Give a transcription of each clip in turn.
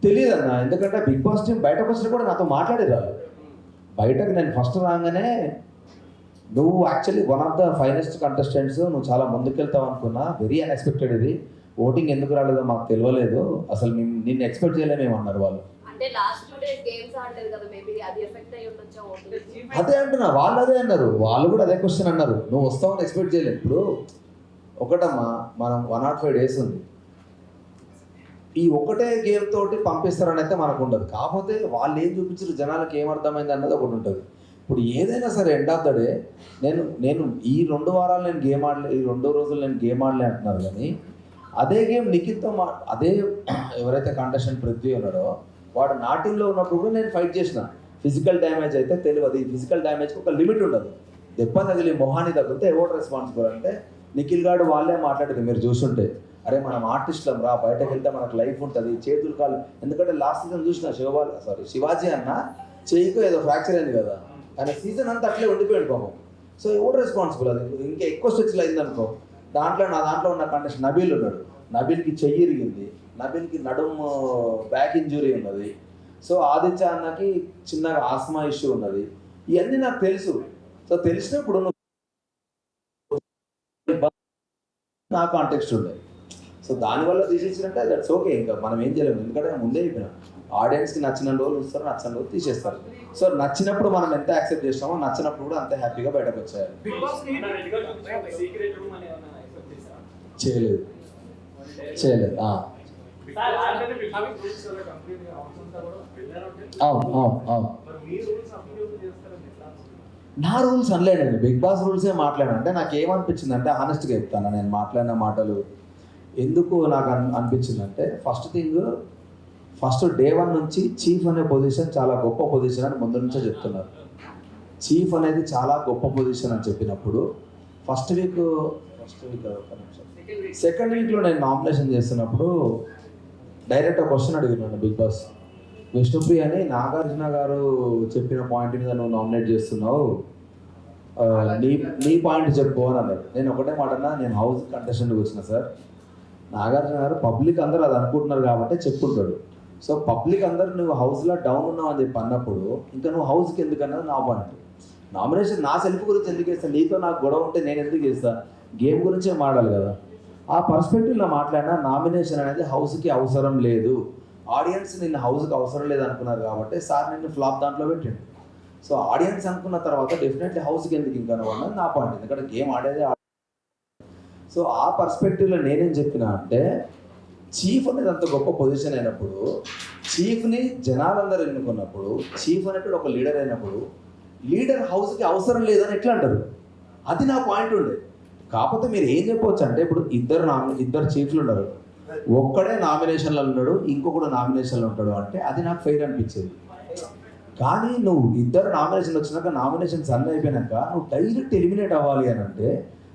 తెలియదు అన్న, ఎందుకంటే బిగ్ బాస్ టీం బయటకు వచ్చినా కూడా నాతో మాట్లాడేరారు. బయటకు నేను ఫస్ట్ రాగానే నువ్వు actually one of the finest contestants, నువ్వు చాలా ముందుకెళ్తావు అనుకున్నా, వెరీ అన్ఎక్స్పెక్టెడ్, ఇది ఓటింగ్ ఎందుకు రాలేదో మాకు తెలియలేదు, అసలు మేము నిన్ను ఎక్స్పెక్ట్ చేయలేమేమన్నారు వాళ్ళు. అదే అంటున్నా, వాళ్ళు అదే అన్నారు, వాళ్ళు కూడా అదే క్వశ్చన్ అన్నారు, నువ్వు వస్తావని ఎక్స్పెక్ట్ చేయలేదు. ఇప్పుడు ఒకటమ్మా, మనం 105 days ఉంది, ఈ ఒకటే గేమ్ తోటి పంపిస్తారని అయితే మనకు ఉండదు. కాకపోతే వాళ్ళు ఏం చూపించారు, జనాలకు ఏమర్థమైంది అన్నది ఒకటి ఉంటుంది. ఇప్పుడు ఏదైనా సరే ఎండ్ ఆఫ్ ద డే నేను ఈ 2 వారాలు నేను గేమ్ ఆడలే, ఈ 2 రోజులు నేను గేమ్ ఆడలే అంటున్నారు, కానీ అదే గేమ్ నిఖిల్తో అదే ఎవరైతే కంటెస్టెంట్ పృథ్వీ ఉన్నాడో వాడు నా టీంలో ఉన్నప్పుడు కూడా నేను ఫైట్ చేసిన. ఫిజికల్ డ్యామేజ్ అయితే తెలియదు, ఈ ఫిజికల్ డ్యామేజ్కి ఒక లిమిట్ ఉండదు. దెబ్బ తగిలి మొహాన్ని తగిలితే ఎవరు రెస్పాన్సిబుల్ అంటే నిఖిల్ గారు వాళ్ళే మాట్లాడారు. మీరు చూస్తుంటే అరే మనం ఆర్టిస్టులం రా, బయటకు వెళ్తే మనకు లైఫ్ ఉంటుంది, చేతులు కాలు, ఎందుకంటే లాస్ట్ సీజన్ చూసిన శివాజీ అన్న చేయికో ఏదో ఫ్రాక్చర్ అయింది కదా, కానీ సీజన్ అంతా అట్లే ఉండిపోయాడు పాపం. సో ఎవరు రెస్పాన్సిబుల్, అది ఇంకా ఎక్కువ స్ట్రెచ్లు అయింది అనుకో. నా దాంట్లో ఉన్న కంటెస్ట్ నబీల్ ఉన్నాడు, నబీల్కి చెయ్యి ఇరిగింది, నబీల్కి నడుము బ్యాక్ ఇంజురీ ఉన్నది, సో ఆదిత్య అన్నకి చిన్నగా ఆస్మా ఇష్యూ ఉన్నది, ఇవన్నీ నాకు తెలుసు. సో తెలిసినప్పుడు నా కాంటెక్స్ట్ ఉండే, సో దానివల్ల తీసేసినట్టే దట్స్ ఓకే, ఇంకా మనం ఏం చేయలేము, ఎందుకంటే ముందే చెప్పిన ఆడియన్స్కి నచ్చిన రోజులు ఇస్తారు, నచ్చిన రోజు తీసేస్తారు. సో నచ్చినప్పుడు మనం ఎంత యాక్సెప్ట్ చేస్తామో, నచ్చినప్పుడు కూడా అంతే హ్యాపీగా బయటకు వచ్చేయాలి. చేయలేదు. అవును. నా రూల్స్ అనలేదండి, బిగ్ బాస్ రూల్సే మాట్లాడాను. అంటే నాకు ఏమనిపించింది అంటే, హానెస్ట్గా చెప్తాను, నేను మాట్లాడిన మాటలు ఎందుకు నాకు అనిపించిందంటే, ఫస్ట్ డే 1 నుంచి చీఫ్ అనే పొజిషన్ చాలా గొప్ప పొజిషన్ అని ముందు నుంచే చెప్తున్నారు. చీఫ్ అనేది చాలా గొప్ప పొజిషన్ అని చెప్పినప్పుడు సెకండ్ వీక్లో నేను నామినేషన్ చేస్తున్నప్పుడు డైరెక్ట్ క్వశ్చన్ అడిగినాను బిగ్ బాస్, విష్ణుప్రియ అని నాగార్జున గారు చెప్పిన పాయింట్ మీద నువ్వు నామినేట్ చేస్తున్నావు, నీ పాయింట్ చెప్పు అని అన్నాడు. నేను ఒకటే మాట అన్నా, నేను హౌస్ కంటెస్టెంట్కి వచ్చిన సార్, నాగార్జున గారు పబ్లిక్ అందరూ అది అనుకుంటున్నారు కాబట్టి చెప్పుకుంటాడు. సో పబ్లిక్ అందరూ నువ్వు హౌస్లో డౌన్ ఉన్నావు అని చెప్పి అన్నప్పుడు ఇంకా నువ్వు హౌస్కి ఎందుకు అన్నది నా పాయింట్. నామినేషన్ నా సెల్ఫ్ గురించి ఎందుకు వేస్తాను, నీతో నాకు గొడవ ఉంటే నేను ఎందుకు వేస్తాను, గేమ్ గురించే మాట్లాడాలి కదా. ఆ పర్స్పెక్టివ్లో మాట్లాడినా నామినేషన్ అనేది హౌస్కి అవసరం లేదు, ఆడియన్స్ నిన్ను హౌస్కి అవసరం లేదు అనుకున్నారు కాబట్టి సార్ నిన్ను ఫ్లాప్ దాంట్లో పెట్టండి. సో ఆడియన్స్ అనుకున్న తర్వాత డెఫినెట్లీ హౌస్కి ఎందుకు ఇంకా అన్నది నా పాయింట్, ఎందుకంటే గేమ్ ఆడేదే. సో ఆ పర్స్పెక్టివ్లో నేనేం చెప్పినా అంటే, చీఫ్ అనేది అంత గొప్ప పొజిషన్ అయినప్పుడు, చీఫ్ని జనాలందరూ ఎన్నుకున్నప్పుడు, చీఫ్ అనేటువంటి ఒక లీడర్ అయినప్పుడు, లీడర్ హౌస్కి అవసరం లేదని ఎట్లా అంటారు, అది నా పాయింట్ ఉండే. కాకపోతే మీరు ఏం చెప్పవచ్చు అంటే, ఇప్పుడు ఇద్దరు చీఫ్లు ఉన్నారు, ఒక్కడే నామినేషన్లో ఉన్నాడు, ఇంకొకడు నామినేషన్లో ఉంటాడు అంటే అది నాకు ఫెయిర్ అనిపించేది. కానీ నువ్వు ఇద్దరు నామినేషన్ వచ్చినాక, నామినేషన్స్ అన్నీ అయిపోయినాక నువ్వు డైరెక్ట్ ఎలిమినేట్ అవ్వాలి అని అంటే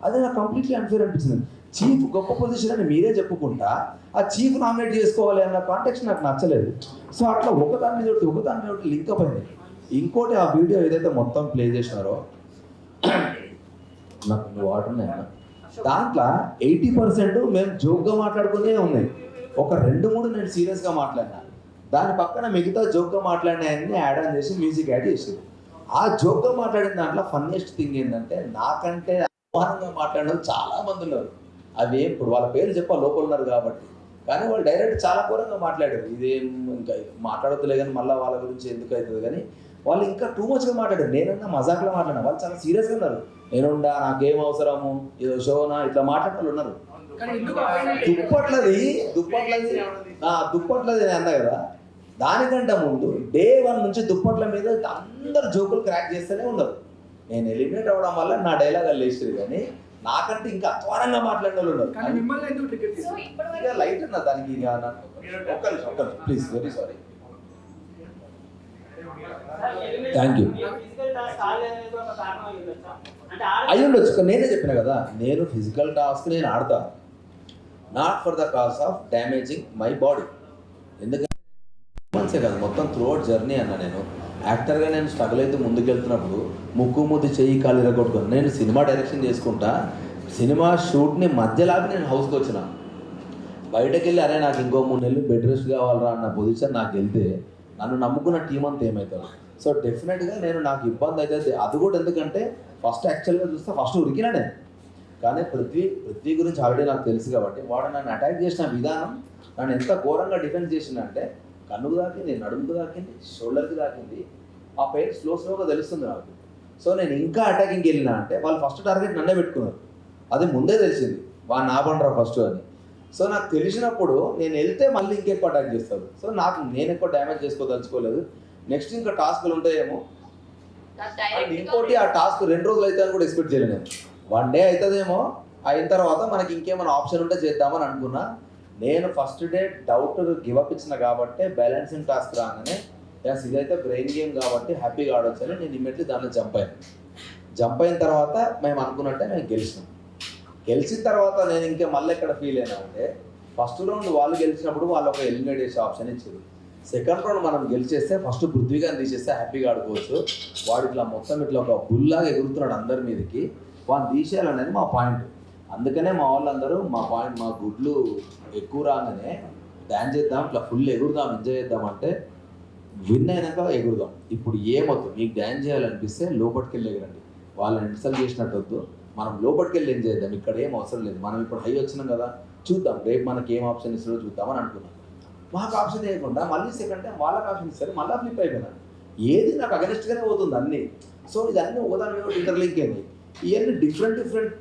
అది నాకు కంప్లీట్లీ అన్ఫేర్ అనిపించింది. చీఫ్ గొప్ప పొజిషన్ అని మీరే చెప్పుకుంటా ఆ చీఫ్ నామినేట్ చేసుకోవాలి అన్న కాంటెక్స్ట్ నాకు నచ్చలేదు. సో అట్లా ఒకదాని మీద ఒకటి లింక్ అప్ అయింది. ఇంకోటి ఆ వీడియో ఏదైతే మొత్తం ప్లే చేసినారో, నాకు వాటర్ ఉన్నాయన్న, దాంట్లో 80% మేము జోక్గా మాట్లాడుకునే ఉన్నాయి, ఒక 2-3 నేను సీరియస్గా మాట్లాడినా, దాని పక్కన మిగతా జోక్గా మాట్లాడినాయని యాడ్ ఆన్ చేసి మ్యూజిక్ యాడ్ చేసేది. ఆ జోక్గా మాట్లాడిన దాంట్లో ఫన్నెస్ట్ థింగ్ ఏంటంటే, నాకంటే అవమానంగా మాట్లాడిన చాలా మంది ఉన్నారు. అవి ఇప్పుడు వాళ్ళ పేరు చెప్పాలి, లోపల ఉన్నారు కాబట్టి, కానీ వాళ్ళు డైరెక్ట్ చాలా ఘోరంగా మాట్లాడారు. ఇదేం ఇంకా మాట్లాడొద్దులే కానీ మళ్ళీ వాళ్ళ గురించి ఎందుకు అవుతుంది, కానీ వాళ్ళు ఇంకా టూ మచ్గా మాట్లాడారు. నేనన్నా మజాక్లో మాట్లాడినా, వాళ్ళు చాలా సీరియస్గా ఉన్నారు. నేనుండా నాకేం అవసరము, ఏదో షోనా, ఇట్లా మాట్లాడే వాళ్ళు ఉన్నారు. దుప్పట్లది నేను అన్నా కదా, దానికంటే ముందు డే 1 నుంచి దుప్పట్ల మీద అందరు జోకులు క్రాక్ చేస్తూనే ఉన్నారు. నేను ఎలిమినేట్ అవ్వడం వల్ల నా డైలాగ్ లేచేది, కానీ నాకంటే ఇంకా అధ్వానంగా మాట్లాడిన వాళ్ళు ఉన్నారు. లైట్ అన్న దానికి ఒక్క please, very sorry, thank you. అయ్యుండొచ్చు, నేనే చెప్పిన కదా, నేను ఫిజికల్ టాస్క్ నేను ఆడతా, not for the cause of damaging my body. ఎందుకంటే మంత్సే కదా, మొత్తం త్రూఅవుట్ జర్నీ అన్న. నేను యాక్టర్గా నేను స్ట్రగుల్ అయితే ముందుకెళ్తున్నప్పుడు ముద్దు చెయ్యి కాలు ఇరగొట్టుకున్నాను. నేను సినిమా డైరెక్షన్ చేసుకుంటా, సినిమా షూట్ని మధ్యలాగా నేను హౌస్కి వచ్చిన, బయటకు వెళ్ళి అరే నాకు ఇంకో 3 నెలలు బెడ్ రెస్ట్ కావాలరా అన్న పొజిషన్ నాకు వెళ్తే నన్ను నమ్ముకున్న టీం అంతా ఏమవుతారు. సో డెఫినెట్గా నాకు ఇబ్బంది అవుతుంది. అది కూడా ఎందుకంటే ఫస్ట్ యాక్చువల్గా చూస్తే ఫస్ట్ ఉరికినా నేను, కానీ పృథ్వీ గురించి ఆల్రెడీ నాకు తెలుసు కాబట్టి వాడు నన్ను అటాక్ చేసిన విధానం నన్ను ఎంత ఘోరంగా డిఫెన్స్ చేసిందంటే కన్నుకు దాకింది, నడుముకు దాకింది, షోల్డర్కి దాకింది. ఆ పెయిన్ స్లోగా తెలుస్తుంది నాకు. సో నేను ఇంకా అటాకింగ్కి వెళ్ళినా అంటే వాళ్ళు ఫస్ట్ టార్గెట్ నన్నే పెట్టుకున్నారు. అది ముందే తెలిసింది వాడు నా బండ్రా ఫస్ట్ అని. సో నాకు తెలిసినప్పుడు నేను వెళ్తే మళ్ళీ ఇంకెక్కువ అటాక్ చేస్తారు. సో నేను ఎక్కువ డ్యామేజ్ చేసుకోదలుచుకోలేదు. నెక్స్ట్ ఇంకా టాస్క్లు ఉంటాయేమో, ఇంకోటి ఆ టాస్క్ 2 రోజులు అయితే అని కూడా ఎక్స్పెక్ట్ చేయలేదు నేను. 1 డే అవుతుందేమో, అయిన తర్వాత మనకి ఇంకేమైనా ఆప్షన్ ఉంటే చేద్దామని అనుకున్నా. నేను ఫస్ట్ డే డౌట్ గివప్ ఇచ్చిన కాబట్టి బ్యాలెన్సింగ్ టాస్క్ రాగానే ఎస్ ఇదైతే బ్రెయిన్ గేమ్ కాబట్టి హ్యాపీగా ఆడొచ్చు అని నేను ఇమ్మీడియట్లీ దాంట్లో జంప్ అయిన తర్వాత మేము అనుకున్నట్టే మేము గెలిచిన తర్వాత నేను ఇంకా మళ్ళీ ఎక్కడ ఫీల్ అయినా అంటే ఫస్ట్ రౌండ్ వాళ్ళు గెలిచినప్పుడు వాళ్ళు ఒక ఎలిమినేట్ చేసే ఆప్షన్ ఇచ్చారు. సెకండ్ రౌండ్ మనం గెలిచేస్తే ఫస్ట్ పృథ్వీగాని తీసేస్తే హ్యాపీగా ఆడుకోవచ్చు. వాడు ఇట్లా మొత్తం ఇట్లా ఒక బుల్లాగా ఎగురుతున్నాడు అందరి మీదకి, వాడిని తీసేయాలనేది మా పాయింట్. అందుకనే మా వాళ్ళందరూ మా గుడ్లు ఎక్కువ రాగానే డ్యాన్స్ చేద్దాం, ఇట్లా ఫుల్ ఎగురుదాం, ఎంజాయ్ చేద్దాం అంటే విన్ అయినాక ఎగురుదాం. ఇప్పుడు ఏమొద్దు, మీకు డ్యాన్స్ చేయాలనిపిస్తే లోపలికి వెళ్ళి ఎగరండి, వాళ్ళని ఇన్సల్ట్ చేసినట్టు వద్దు. మనం లోపలికి వెళ్ళి ఎంజాయ్ చేద్దాం, ఇక్కడ ఏం అవసరం లేదు. మనం ఇప్పుడు హై వచ్చినాం కదా, చూద్దాం రేపు మనకి ఏం ఆప్షన్ ఇస్తారో చూద్దామని అనుకున్నాం. మాకు ఆప్షన్ వేయకుండా మళ్ళీ సెకండ్ టైం వాళ్ళకి ఆప్షన్ ఇస్తారు, మళ్ళీ ఫ్లిప్ అయిపోయినాను. ఏది నాకు అగెనిస్ట్గానే పోతుంది అన్నీ. సో ఇదన్నీ ఒకదాని మీద ఇంటర్లింక్ అయింది. ఇవన్నీ డిఫరెంట్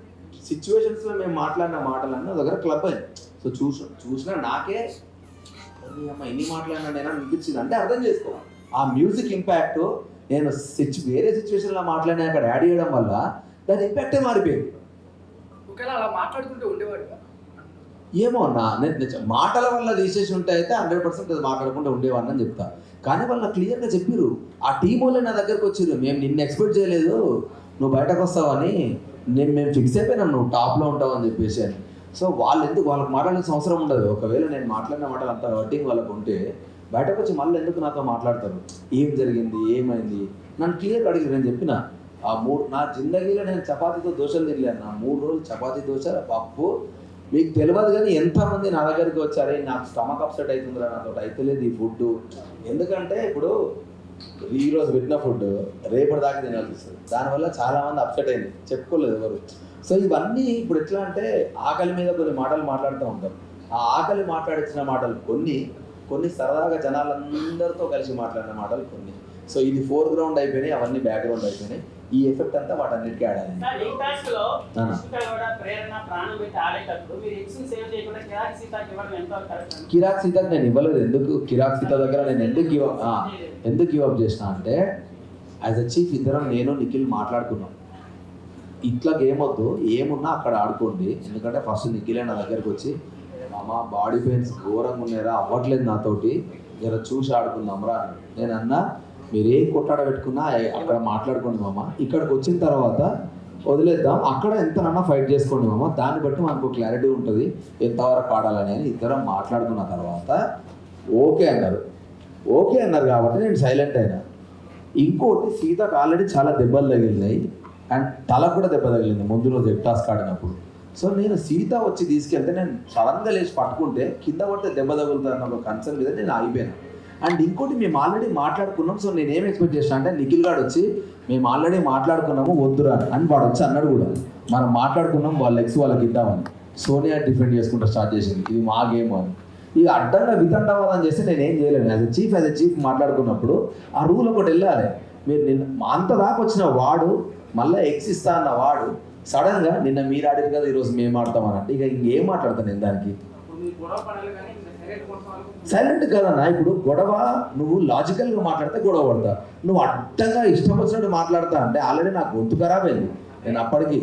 సిచ్యువేషన్స్లో మేము మాట్లాడిన మాటలన్నీ దగ్గర క్లబ్ అయింది. సో చూసినా నాకే అమ్మ ఎన్ని మాట్లాడినా నేను అనిపించింది. అంటే అర్థం చేసుకో, ఆ మ్యూజిక్ ఇంపాక్ట్ నేను వేరే సిచ్యువేషన్లో మాట్లాడినా అక్కడ యాడ్ చేయడం వల్ల దాని ఇంపాక్టే మారిపోయింది. అలా మాట్లాడుకుంటూ ఉండేవాడు ఏమో మాటల వల్ల తీసేసి ఉంటే అయితే 100% అది మాట్లాడకుండా ఉండేవాడిని అని చెప్తా. కానీ వాళ్ళు క్లియర్గా చెప్పారు, ఆ టీం వాళ్ళే నా దగ్గరకు వచ్చారు, మేము నిన్ను ఎక్స్పెక్ట్ చేయలేదు నువ్వు బయటకు వస్తావని, మేము ఫిక్స్ అయిపోయినాం నువ్వు టాప్లో ఉంటావు అని చెప్పేసి అని. సో వాళ్ళకి మాట్లాడాల్సిన అవసరం ఉండదు. ఒకవేళ నేను మాట్లాడిన మాటలు అంత హర్టింగ్ వాళ్ళకు ఉంటే బయటకు వచ్చి మళ్ళీ ఎందుకు నాతో మాట్లాడతారు, ఏం జరిగింది ఏమైంది నన్ను క్లియర్గా అడిగి. నేను చెప్పిన నా జిందగీలో నేను చపాతీతో దోశలు తినలేను. నా 3 రోజులు చపాతీ దోశ పప్పు. మీకు తెలియదు కానీ ఎంతమంది నా దగ్గరికి వచ్చారే నాకు స్టమక్ అప్సెట్ అవుతుందిరా, నాతో అయితలేదు ఈ ఫుడ్. ఎందుకంటే ఇప్పుడు ఈరోజు పెట్టిన ఫుడ్ రేపటి దాకా తినాల్సి వస్తుంది. దానివల్ల చాలామంది అప్సెట్ అయింది, చెప్పుకోలేదు ఎవరు. సో ఇవన్నీ ఇప్పుడు ఎట్లా అంటే ఆకలి మీద కొన్ని మాటలు మాట్లాడుతూ ఉంటాం. ఆ ఆకలి మాట్లాడించిన మాటలు కొన్ని సరదాగా జనాలందరితో కలిసి మాట్లాడిన మాటలు కొన్ని. సో ఇది ఫోర్గ్రౌండ్ అయిపోయినాయి, అవన్నీ బ్యాక్గ్రౌండ్ అయిపోయినాయి. ఈ ఎఫెక్ట్ అంతా వాటన్నిటికీ యాడ్ అయింది. కిరాక్ సీతకి నేను ఇవ్వలేదు. ఎందుకు కిరాక్ సీత దగ్గర నేను ఎందుకు గివ్ అప్ చేసిన అంటే యాజ్ అ చీఫ్ ఇద్దరం నేను నిఖిల్ మాట్లాడుకున్నాం, ఇట్లా గేమ్ వద్దు, ఏమున్నా అక్కడ ఆడుకోండి. ఎందుకంటే ఫస్ట్ నిఖిలే నా దగ్గరకు వచ్చి మామ బాడీ పెయిన్స్ ఘోరంగా ఉన్నాయరా, అవ్వట్లేదు నాతోటి, జర చూసి ఆడుకుందాంరా అని. నేను అన్నా మీరు ఏం కొట్టాడ పెట్టుకున్నా అక్కడ మాట్లాడుకోండి మామ, ఇక్కడికి వచ్చిన తర్వాత వదిలేద్దాం, అక్కడ ఎంతనన్నా ఫైట్ చేసుకోండి మామ, దాన్ని బట్టి మనకు క్లారిటీ ఉంటుంది ఎంతవరకు ఆడాలని అని ఇద్దరం మాట్లాడుకున్న తర్వాత ఓకే అన్నారు కాబట్టి నేను సైలెంట్ అయినా. ఇంకోటి సీతకు ఆల్రెడీ చాలా దెబ్బలు తగిలినాయి అండ్ తలకు కూడా దెబ్బ తగిలింది ముందు రోజు టాస్క్ ఆడినప్పుడు. సో నేను సీత వచ్చి తీసుకెళ్తే నేను సడన్గా లేచి పట్టుకుంటే కింద పడితే దెబ్బ తగులుతుందన్న ఒక కన్సర్న్ మీద నేను ఆగిపోయాను. అండ్ ఇంకోటి మేము ఆల్రెడీ మాట్లాడుకున్నాం. సో నేను ఏం ఎక్స్పెక్ట్ చేసిన అంటే నిఖిల్ గారు వచ్చి మేము ఆల్రెడీ మాట్లాడుకున్నాము వద్దురా అని వాడు వచ్చి అన్నాడు కూడా, మనం మాట్లాడుకున్నాం వాళ్ళ ఎక్స్ వాళ్ళకి ఇద్దామని. సోనియా డిఫెండ్ చేసుకుంటూ స్టార్ట్ చేసింది ఇది మా గేమ్ అని. ఇక అడ్డంగా వితండవాదని చేస్తే నేను ఏం చేయలేను. యాజ్ ఎ చీఫ్ మాట్లాడుకున్నప్పుడు ఆ రూల్ ఒకటి వెళ్ళాలి. మీరు అంత దాకా వచ్చిన వాడు మళ్ళీ ఎక్స్ ఇస్తా అన్న వాడు సడన్గా నిన్న మీరు ఆడారు కదా ఈరోజు మేము ఆడతామని అంటే ఇక ఇంకేం మాట్లాడతాను నేను దానికి. సైలెంట్ కదన్నా. ఇప్పుడు గొడవ నువ్వు లాజికల్గా మాట్లాడితే గొడవ పడతా, నువ్వు అడ్డంగా ఇష్టం వచ్చినట్టు మాట్లాడతా అంటే ఆల్రెడీ నాకు గొంతు ఖరాబ్ అయింది. నేను అప్పటికి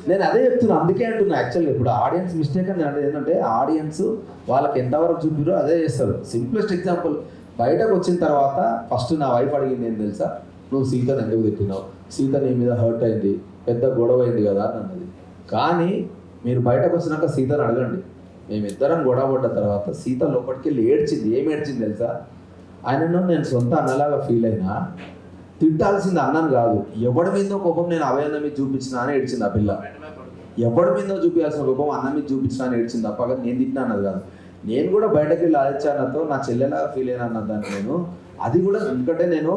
నేను అదే చెప్తున్నా, అందుకే అంటున్నా యాక్చువల్గా ఇప్పుడు ఆడియన్స్ మిస్టేక్ అని అంటే ఏంటంటే ఆడియన్స్ వాళ్ళకి ఎంతవరకు చూపిరో అదే చేస్తారు. సింప్లెస్ట్ ఎగ్జాంపుల్, బయటకు వచ్చిన తర్వాత ఫస్ట్ నా వైఫ్ అడిగింది ఏం తెలుసా, నువ్వు సీతను ఎందుకు తిట్టినావు, సీత నీ మీద హర్ట్ అయింది, పెద్ద గొడవ అయింది కదా అని అన్నది. కానీ మీరు బయటకు వచ్చినాక సీతను అడగండి, మేమిద్దరం గొడవ పడ్డ తర్వాత సీత లోపలికి వెళ్ళి ఏడ్చింది. ఏం ఏడ్చింది తెలుసా, ఆయనను నేను సొంత అన్నలాగా ఫీల్ అయినా తిట్టాల్సింది అన్నాను కాదు, ఎవడి మీదో కోపం నేను అభయంగా మీద చూపించినా అని ఏడ్చింది ఆ పిల్ల. ఎవరి మీద చూపించాల్సిన కోపం అన్న మీద చూపించిన ఏడ్చింది తప్ప కానీ నేను తిట్టినా అన్నది కాదు. నేను కూడా బయటకు వెళ్ళి ఆదిత్యాన్నతో నా చెల్లెలా ఫీల్ అయినా అన్నదాన్ని నేను. అది కూడా ఎందుకంటే నేను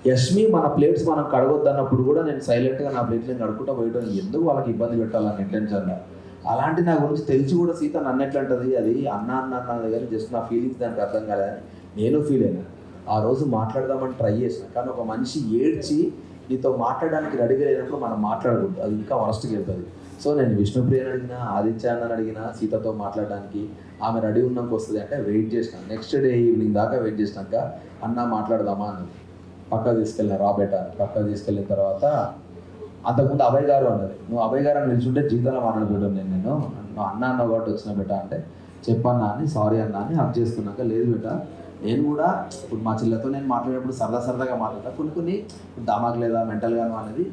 యష్మి మన ప్లేట్స్ మనం కడగొద్దన్నప్పుడు కూడా నేను సైలెంట్గా నా ప్లేట్లు నేను కడుక్కుంటా పోయటం ఎందుకు వాళ్ళకి ఇబ్బంది పెట్టాలని ఇంటెన్షన్గా. అలాంటి నా గురించి తెలిసి కూడా సీత నన్ను ఎట్లంటది అది అన్న అన్నది కానీ జస్ట్ నా ఫీలింగ్స్ దానికి అర్థం కాలేదని నేను ఫీల్ అయినా. ఆ రోజు మాట్లాడదామని ట్రై చేసిన కానీ ఒక మనిషి ఏడ్చి నీతో మాట్లాడడానికి రెడీగా లేనప్పుడు మనం మాట్లాడకూడదు, అది ఇంకా వరస్ట్గా వెళ్తుంది. సో నేను విష్ణుప్రియని అడిగినా, ఆదిత్య అన్నని అడిగినా సీతతో మాట్లాడడానికి ఆమె రెడీ ఉన్నాక వస్తుంది అంటే వెయిట్ చేసిన. నెక్స్ట్ డే ఈవినింగ్ దాకా వెయిట్ చేసినాక అన్న మాట్లాడదామా అన్నది. పక్కకు తీసుకెళ్ళిన రాబేట పక్కకు తీసుకెళ్ళిన తర్వాత అంతకుముందు అభయ్ గారు అన్నది, నువ్వు అభయ్ గారు అని నిల్చుంటే జీవితంలో మాట్లాడుకుంటాను నేను నువ్వు అన్న కాబట్టి వచ్చిన బేట అంటే చెప్పన్నా అని సారీ అన్నా అని హక్ చేసుకున్నాక లేదు బేట నేను కూడా ఇప్పుడు మా చెల్లెతో నేను మాట్లాడేటప్పుడు సరదాగా మాట్లాడతా కొన్ని దామాకు లేదా మెంటల్గాను అనేది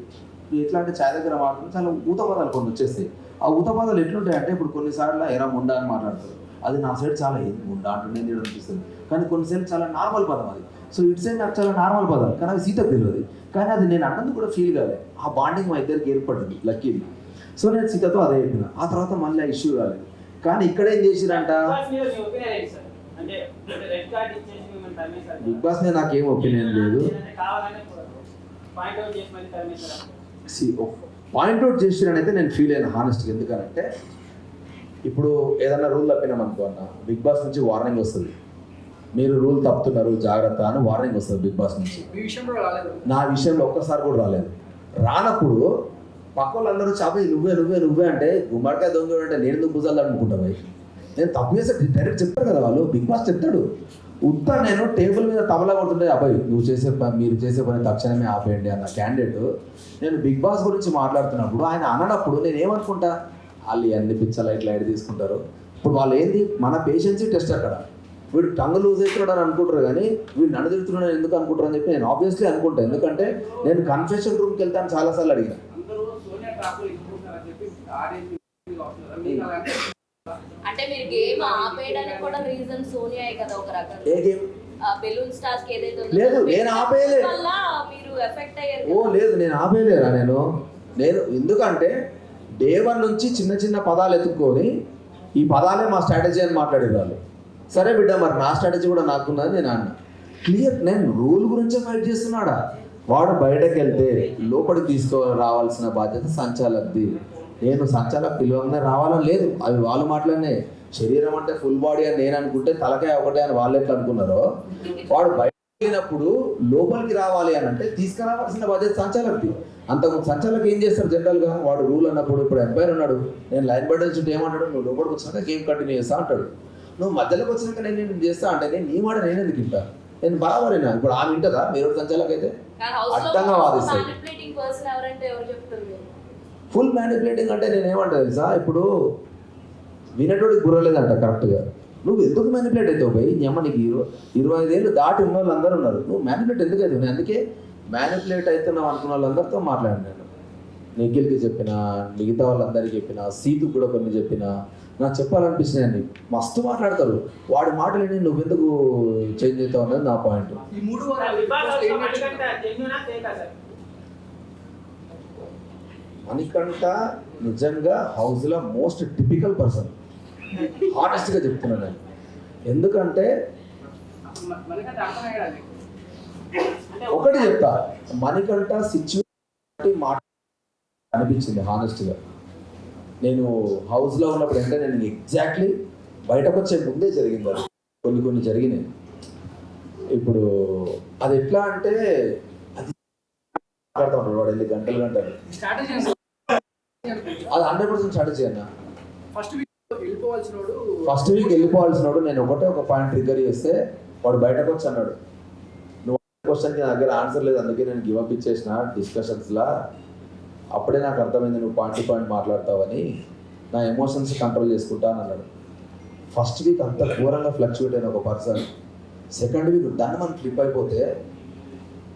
ఎట్లా అంటే ఛాయ్ దగ్గర మాట్లాడుతూ చాలా ఊతపదాలు కొన్ని వచ్చేస్తాయి. ఆ ఊతపదాలు ఎట్లుంటాయంటే ఇప్పుడు కొన్నిసార్లు ఎరా ముండా అని మాట్లాడతారు, అది నా సైడ్ చాలా ముండా అంటుండే అనిపిస్తుంది. కానీ కొన్నిసార్లు చాలా నార్మల్ పదం అది. సో ఇటు సైడ్ నాకు చాలా నార్మల్ పదం కానీ అది సీతకు తెలియదు. కానీ అది నేను అన్నందుకు కూడా ఫీల్ కాలే. ఆ బాండింగ్ మా ఇద్దరికి ఏర్పడింది లక్కీది. సో నేను సీతతో అదే చెప్పిన. ఆ తర్వాత మళ్ళీ ఆ ఇష్యూ రాలేదు. కానీ ఇక్కడ ఏం చేసిరంట బిగ్ బాస్ మీద నాకేం ఒపీనియన్ లేదు. పాయింట్అవుట్ చేసిరనైతే నేను ఫీల్ అయినా హానెస్ట్గా. ఎందుకనంటే ఇప్పుడు ఏదన్నా రూల్ తప్పినాం అనుకో అన్న, బిగ్ బాస్ నుంచి వార్నింగ్ వస్తుంది, మీరు రూల్ తప్పుతున్నారు జాగ్రత్త అని వార్నింగ్ వస్తుంది బిగ్ బాస్ నుంచి. నా విషయంలో ఒక్కసారి కూడా రాలేదు. రానప్పుడు పక్క వాళ్ళందరూ చాపి నువ్వే అంటే గుమ్మడికాయ దొంగ అంటే నేను ఎందుకు భుజాలు అనుకుంటాను. నేను తప్పు చేస్తే డైరెక్ట్ చెప్తారు కదా వాళ్ళు, బిగ్ బాస్ చెప్తాడు. ఉత్తా నేను టేబుల్ మీద తబలా కొడుతుంటే అబ్బాయి మీరు చేసే పని తక్షణమే ఆపేయండి అన్న క్యాండిడేట్ నేను బిగ్ బాస్ గురించి మాట్లాడుతున్నప్పుడు ఆయన అననప్పుడు నేను ఏమనుకుంటా, వాళ్ళు అన్ని పిచ్చలు ఇట్లా తీసుకుంటారు. ఇప్పుడు వాళ్ళు ఏంది మన పేషెన్సీ టెస్ట్ అక్కడ. వీడు టంగ్ లూజ్ అవుతున్నాడు అని అనుకుంటారు కానీ వీడు నన్ను తిరుగుతున్నాడు ఎందుకు అనుకుంటారు అని చెప్పి నేను ఆబ్వియస్లీ అనుకుంటాను. ఎందుకంటే నేను కన్ఫెషన్ రూమ్కి వెళ్తాను చాలాసార్లు అడిగిన. అంటే మీరు గేమ్ ఆపేయడానికి కూడా రీజన్ సోనియాయే కదా ఒక రకంగా. ఏ గేమ్? బెలూన్స్ టాస్క్ ఏదైతే ఉందో లేదు నేను ఆపేయలే. వల్ల మీరు ఎఫెక్ట్ అయ్యారు. ఓ లేదు నేను ఆపేయలేరా నేను ఎందుకంటే డే 1 నుంచి చిన్న పదాలు ఎత్తుక్కొని ఈ పదాలే మా స్ట్రాటజీ అని మాట్లాడేది వాళ్ళు. సరే బిడ్డ మరి నా స్ట్రాటజీ కూడా నాకున్నది నేను అన్న క్లియర్. నేను రూల్ గురించే ఫైట్ చేస్తున్నాడా. వాడు బయటకు వెళ్తే లోపలికి తీసుకురావాల్సిన బాధ్యత సంచాలకుది. నేను సంచాలకు పిలవగానే రావాలని లేదు, అవి వాళ్ళు మాట్లాడినే. శరీరం అంటే ఫుల్ బాడీ అని నేను అనుకుంటే తలకాయ ఒకటే అని వాళ్ళు ఎట్లా అనుకున్నారో, వాడు బయటకు వెళ్ళినప్పుడు లోపలికి రావాలి అని అంటే తీసుకురావాల్సిన బాధ్యత సంచాలకుది. అంతకుముందు సంచాలకు ఏం చేస్తారు జనరల్గా, వాడు రూల్ అన్నప్పుడు ఇప్పుడు ఎంపైర్ ఉన్నాడు, నేను లైన్ బట్టలు చుట్టూ ఏమంటాడు, నువ్వు లోపలికి వచ్చినాక గేమ్ కంటిన్యూ చేస్తా అంటాడు. నువ్వు మధ్యలోకి వచ్చినాక నేను చేస్తా అంటే నేను నీ మాట నేను ఎందుకు ఇంటా, నేను బరాబరేనా. ఇప్పుడు ఆమె వింటదా మీరు సంచాలకు అయితే అడ్డంగా వాదిస్తాయి. ఫుల్ మ్యానిపులేటింగ్ అంటే నేను ఏమంటా తెలుసా, ఇప్పుడు వినేటోడికి గుర్రలేదంట కరెక్ట్గా. నువ్వు ఎందుకు మ్యానిపులేట్ అవుతావు పోయి నీ అమ్మ, నీకు 25 ఏళ్ళు దాటి ఉన్న వాళ్ళు అందరూ ఉన్నారు, నువ్వు మ్యానిపులేట్ ఎందుకు అవుతావు. నేను అందుకే మ్యానిపులేట్ అవుతున్నావు అనుకున్న వాళ్ళందరితో మాట్లాడాను. నేను నిఖిల్కి చెప్పిన, మిగతా వాళ్ళందరికీ చెప్పిన, సీతుకు కూడా కొన్ని చెప్పిన. నాకు చెప్పాలనిపించినాయండి, మస్తు మాట్లాడతారు. వాడి మాటలని నువ్వెందుకు చేంజ్ అవుతావు అనేది నా పాయింట్. మణికంఠ నిజంగా హౌస్లో మోస్ట్ టిపికల్ పర్సన్, హానెస్ట్గా చెప్తున్నాను నేను. ఎందుకంటే ఒకటి చెప్తా, మణికంఠ సిచ్యువేషన్ మాట అనిపించింది హానెస్ట్గా. నేను హౌస్లో ఉన్నప్పుడు అంటే నేను ఎగ్జాక్ట్లీ బయటకు వచ్చే ముందే జరిగింది అది. కొన్ని జరిగినాయి. ఇప్పుడు అది ఎట్లా అంటే అది మాట్లాడుతూ ఉంటాడు వాడు వెళ్ళి గంటలు అది 100% స్ట్రాటజీ అన్న. ఫస్ట్ వీక్ వెళ్ళిపోవాల్సినోడు నేను ఒక పాయింట్ ట్రిగ్గర్ చేస్తే వాడు బయటకు వచ్చి అన్నాడు, నువ్వు క్వశ్చన్కి నా దగ్గర ఆన్సర్ లేదు అందుకే నేను గివ్ అప్ ఇచ్చేసిన డిస్కషన్స్లా. అప్పుడే నాకు అర్థమైంది నువ్వు పాయింట్ మాట్లాడతావని, నా ఎమోషన్స్ కంట్రోల్ చేసుకుంటా అని అన్నాడు. ఫస్ట్ వీక్ అంత ఘోరంగా ఫ్లక్చువేట్ అయిన ఒక పర్సన్ సెకండ్ వీక్ దాన్ని మనం ఫ్లిప్ అయిపోతే